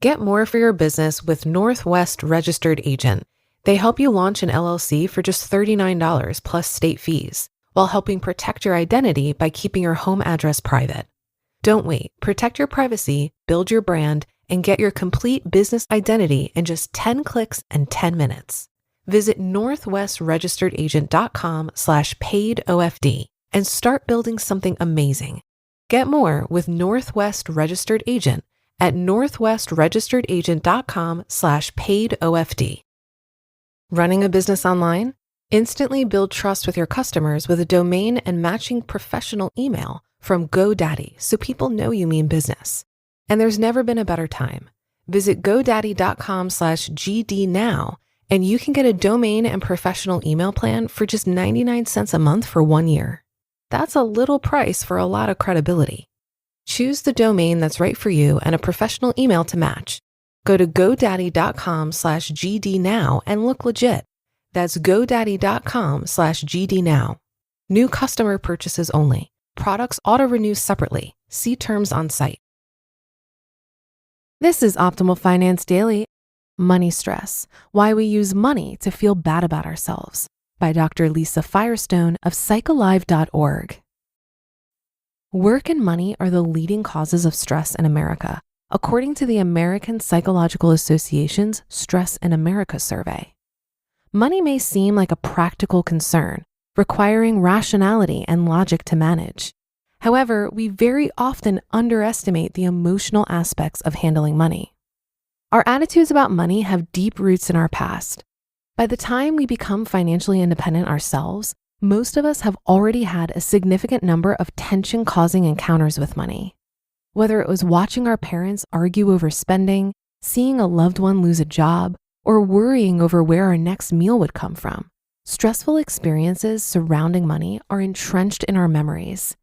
Get more for your business with Northwest Registered Agent. They help you launch an LLC for just $39 plus state fees, while helping protect your identity by keeping your home address private. Don't wait. Protect your privacy, build your brand, and get your complete business identity in just 10 clicks and 10 minutes. Visit northwestregisteredagent.com/paidofd and start building something amazing. Get more with Northwest Registered Agent at northwestregisteredagent.com/paidofd. Running a business online? Instantly build trust with your customers with a domain and matching professional email from GoDaddy so people know you mean business. And there's never been a better time. Visit godaddy.com/GD now and you can get a domain and professional email plan for just 99 cents a month for 1 year. That's a little price for a lot of credibility. Choose the domain that's right for you and a professional email to match. Go to godaddy.com/GD now and look legit. That's godaddy.com/GD now. New customer purchases only. Products auto-renew separately. See terms on site. This is Optimal Finance Daily. Money Stress, Why We Use Money to Feel Bad About Ourselves by Dr. Lisa Firestone of psychalive.org. Work and money are the leading causes of stress in America, according to the American Psychological Association's Stress in America survey. Money may seem like a practical concern, requiring rationality and logic to manage. However, we very often underestimate the emotional aspects of handling money. Our attitudes about money have deep roots in our past. By the time we become financially independent ourselves, most of us have already had a significant number of tension-causing encounters with money. Whether it was watching our parents argue over spending, seeing a loved one lose a job, or worrying over where our next meal would come from, stressful experiences surrounding money are entrenched in our memories.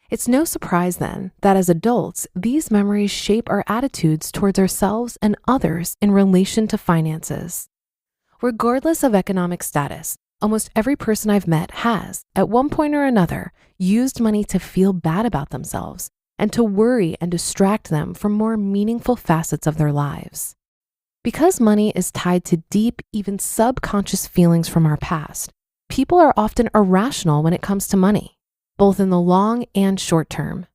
It's no surprise then that as adults, these memories shape our attitudes towards ourselves and others in relation to finances. Regardless of economic status, almost every person I've met has, at one point or another, used money to feel bad about themselves and to worry and distract them from more meaningful facets of their lives. Because money is tied to deep, even subconscious feelings from our past, people are often irrational when it comes to money, both in the long and short term.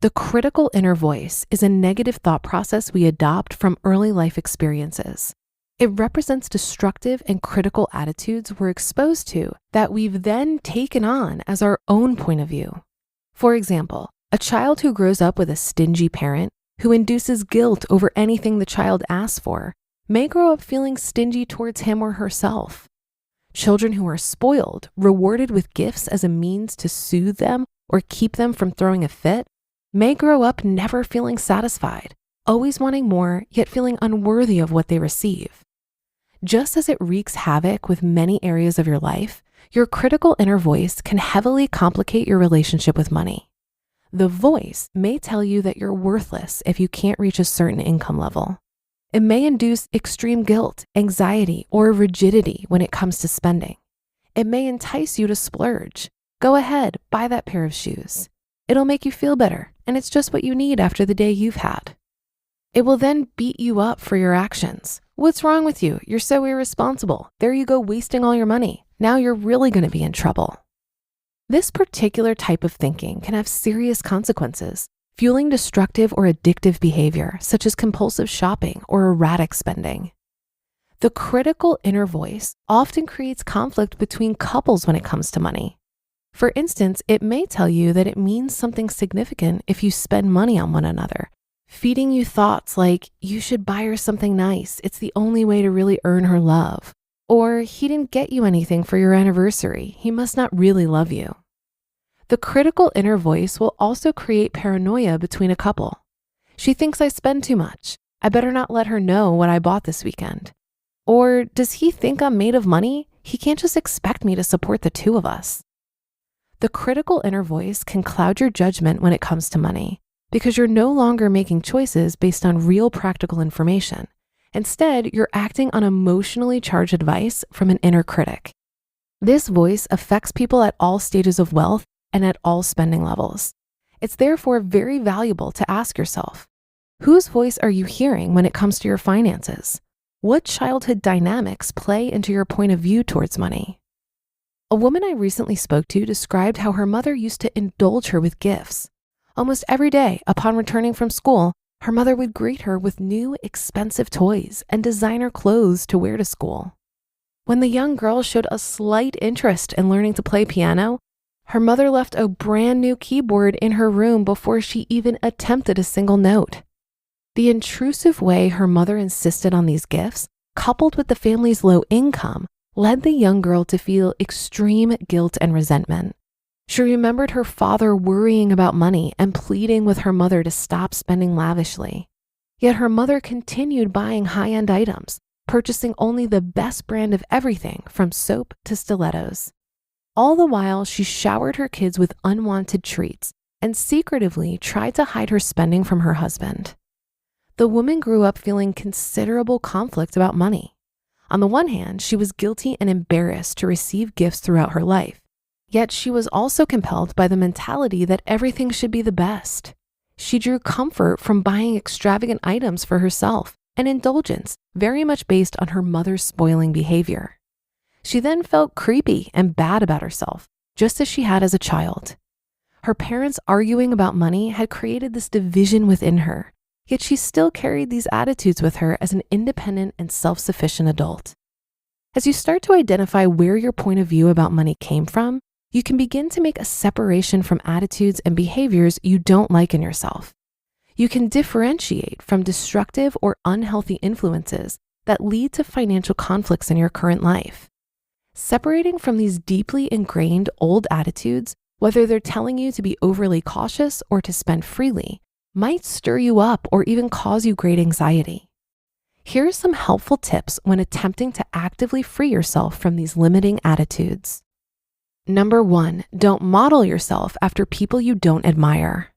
The critical inner voice is a negative thought process we adopt from early life experiences. It represents destructive and critical attitudes we're exposed to that we've then taken on as our own point of view. For example, a child who grows up with a stingy parent who induces guilt over anything the child asks for may grow up feeling stingy towards him or herself. Children who are spoiled, rewarded with gifts as a means to soothe them or keep them from throwing a fit, may grow up never feeling satisfied, always wanting more, yet feeling unworthy of what they receive. Just as it wreaks havoc with many areas of your life, your critical inner voice can heavily complicate your relationship with money. The voice may tell you that you're worthless if you can't reach a certain income level. It may induce extreme guilt, anxiety, or rigidity when it comes to spending. It may entice you to splurge. Go ahead, buy that pair of shoes. It'll make you feel better, and it's just what you need after the day you've had. It will then beat you up for your actions. What's wrong with you? You're so irresponsible. There you go, wasting all your money. Now you're really going to be in trouble. This particular type of thinking can have serious consequences, fueling destructive or addictive behavior, such as compulsive shopping or erratic spending. The critical inner voice often creates conflict between couples when it comes to money. For instance, it may tell you that it means something significant if you spend money on one another, feeding you thoughts like, you should buy her something nice. It's the only way to really earn her love. Or he didn't get you anything for your anniversary. He must not really love you. The critical inner voice will also create paranoia between a couple. She thinks I spend too much. I better not let her know what I bought this weekend. Or does he think I'm made of money? He can't just expect me to support the two of us. The critical inner voice can cloud your judgment when it comes to money because you're no longer making choices based on real practical information. Instead, you're acting on emotionally charged advice from an inner critic. This voice affects people at all stages of wealth and at all spending levels. It's therefore very valuable to ask yourself, Whose voice are you hearing when it comes to your finances? What childhood dynamics play into your point of view towards money? A woman I recently spoke to described how her mother used to indulge her with gifts. Almost every day upon returning from school, her mother would greet her with new expensive toys and designer clothes to wear to school. When the young girl showed a slight interest in learning to play piano, her mother left a brand new keyboard in her room before she even attempted a single note. The intrusive way her mother insisted on these gifts, coupled with the family's low income, led the young girl to feel extreme guilt and resentment. She remembered her father worrying about money and pleading with her mother to stop spending lavishly. Yet her mother continued buying high-end items, purchasing only the best brand of everything from soap to stilettos. All the while, she showered her kids with unwanted treats and secretively tried to hide her spending from her husband. The woman grew up feeling considerable conflict about money. On the one hand, she was guilty and embarrassed to receive gifts throughout her life. Yet she was also compelled by the mentality that everything should be the best. She drew comfort from buying extravagant items for herself, an indulgence very much based on her mother's spoiling behavior. She then felt creepy and bad about herself, just as she had as a child. Her parents arguing about money had created this division within her, yet she still carried these attitudes with her as an independent and self-sufficient adult. As you start to identify where your point of view about money came from, you can begin to make a separation from attitudes and behaviors you don't like in yourself. You can differentiate from destructive or unhealthy influences that lead to financial conflicts in your current life. Separating from these deeply ingrained old attitudes, whether they're telling you to be overly cautious or to spend freely, might stir you up or even cause you great anxiety. Here are some helpful tips when attempting to actively free yourself from these limiting attitudes. Number 1, don't model yourself after people you don't admire.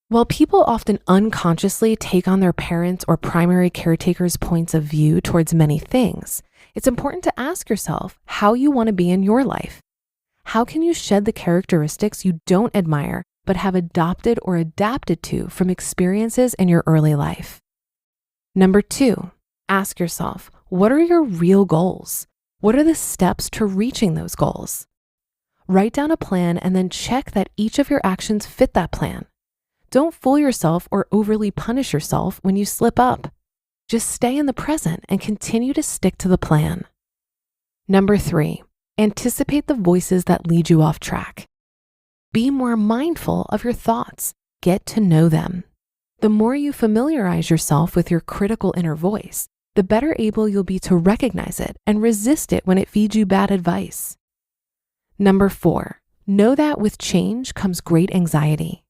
While people often unconsciously take on their parents' or primary caretakers' points of view towards many things, it's important to ask yourself how you want to be in your life. How can you shed the characteristics you don't admire but have adopted or adapted to from experiences in your early life? Number 2, ask yourself, what are your real goals? What are the steps to reaching those goals? Write down a plan and then check that each of your actions fit that plan. Don't fool yourself or overly punish yourself when you slip up. Just stay in the present and continue to stick to the plan. Number 3, anticipate the voices that lead you off track. Be more mindful of your thoughts. Get to know them. The more you familiarize yourself with your critical inner voice, the better able you'll be to recognize it and resist it when it feeds you bad advice. Number 4, know that with change comes great anxiety.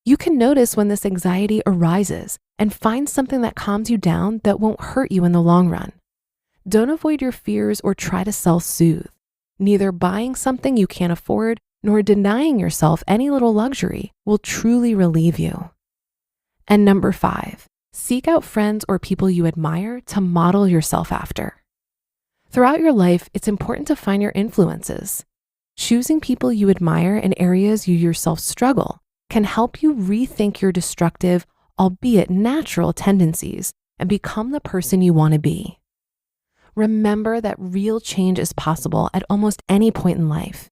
You can notice when this anxiety arises and find something that calms you down that won't hurt you in the long run. Don't avoid your fears or try to self-soothe. Neither buying something you can't afford nor denying yourself any little luxury will truly relieve you. And number 5, seek out friends or people you admire to model yourself after. Throughout your life, it's important to find your influences. Choosing people you admire in areas you yourself struggle can help you rethink your destructive, albeit natural tendencies and become the person you want to be. Remember that real change is possible at almost any point in life.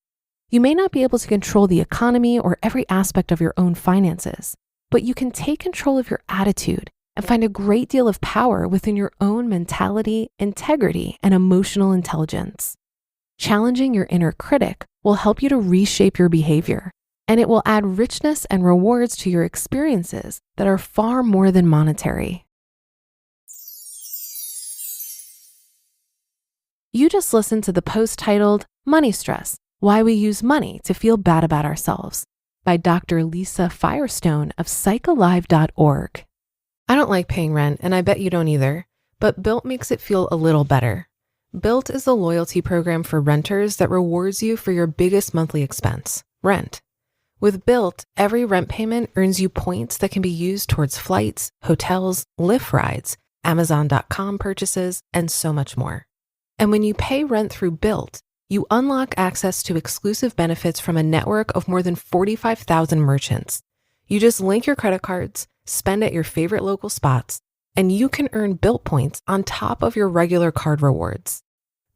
You may not be able to control the economy or every aspect of your own finances, but you can take control of your attitude and find a great deal of power within your own mentality, integrity, and emotional intelligence. Challenging your inner critic will help you to reshape your behavior, and it will add richness and rewards to your experiences that are far more than monetary. You just listened to the post titled Money Stress: Why We Use Money to Feel Bad About Ourselves by Dr. Lisa Firestone of psychalive.org. I don't like paying rent, and I bet you don't either, but Built makes it feel a little better. Built is a loyalty program for renters that rewards you for your biggest monthly expense, rent. With Built, every rent payment earns you points that can be used towards flights, hotels, Lyft rides, Amazon.com purchases, and so much more. And when you pay rent through Built, you unlock access to exclusive benefits from a network of more than 45,000 merchants. You just link your credit cards, spend at your favorite local spots, and you can earn Built points on top of your regular card rewards.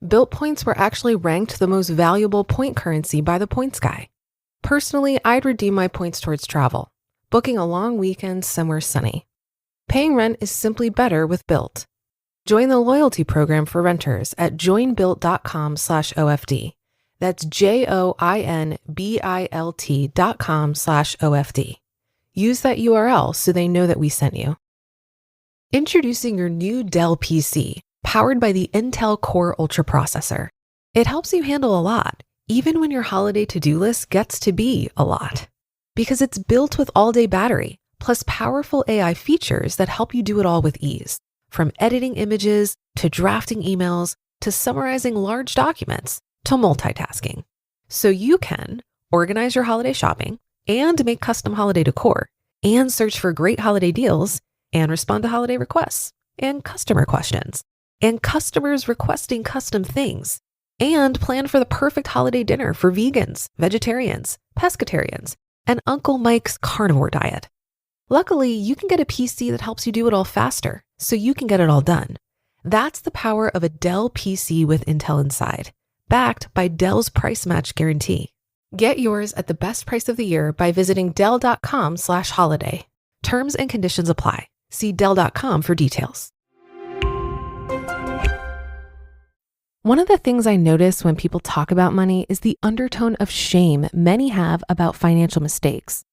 Built points were actually ranked the most valuable point currency by the Points Guy. Personally, I'd redeem my points towards travel, booking a long weekend somewhere sunny. Paying rent is simply better with Built. Join the loyalty program for renters at joinbuilt.com/OFD. That's joinbilt.com/OFD. Use that URL so they know that we sent you. Introducing your new Dell PC, powered by the Intel Core Ultra processor. It helps you handle a lot, even when your holiday to-do list gets to be a lot. Because it's built with all-day battery, plus powerful AI features that help you do it all with ease. From editing images, to drafting emails, to summarizing large documents, to multitasking. So you can organize your holiday shopping, and make custom holiday decor, and search for great holiday deals, and respond to holiday requests, and customer questions, and customers requesting custom things, and plan for the perfect holiday dinner for vegans, vegetarians, pescatarians, and Uncle Mike's carnivore diet. Luckily, you can get a PC that helps you do it all faster, so you can get it all done. That's the power of a Dell PC with Intel inside, backed by Dell's price match guarantee. Get yours at the best price of the year by visiting Dell.com/holiday. Terms and conditions apply. See Dell.com for details. One of the things I notice when people talk about money is the undertone of shame many have about financial mistakes.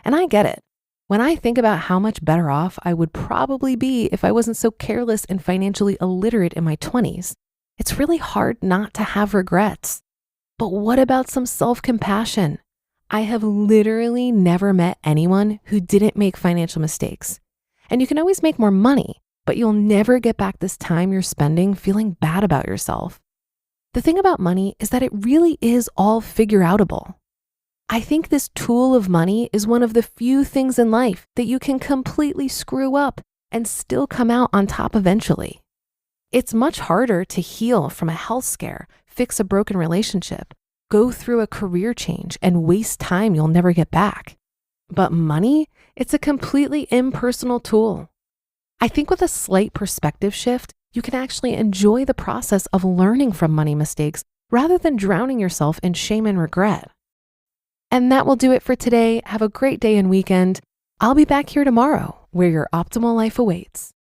And I get it. When I think about how much better off I would probably be if I wasn't so careless and financially illiterate in my 20s, it's really hard not to have regrets. But what about some self-compassion? I have literally never met anyone who didn't make financial mistakes. And you can always make more money, but you'll never get back this time you're spending feeling bad about yourself. The thing about money is that it really is all figure-outable. I think this tool of money is one of the few things in life that you can completely screw up and still come out on top eventually. It's much harder to heal from a health scare, fix a broken relationship, go through a career change, and waste time you'll never get back. But money, it's a completely impersonal tool. I think with a slight perspective shift, you can actually enjoy the process of learning from money mistakes rather than drowning yourself in shame and regret. And that will do it for today. Have a great day and weekend. I'll be back here tomorrow where your optimal life awaits.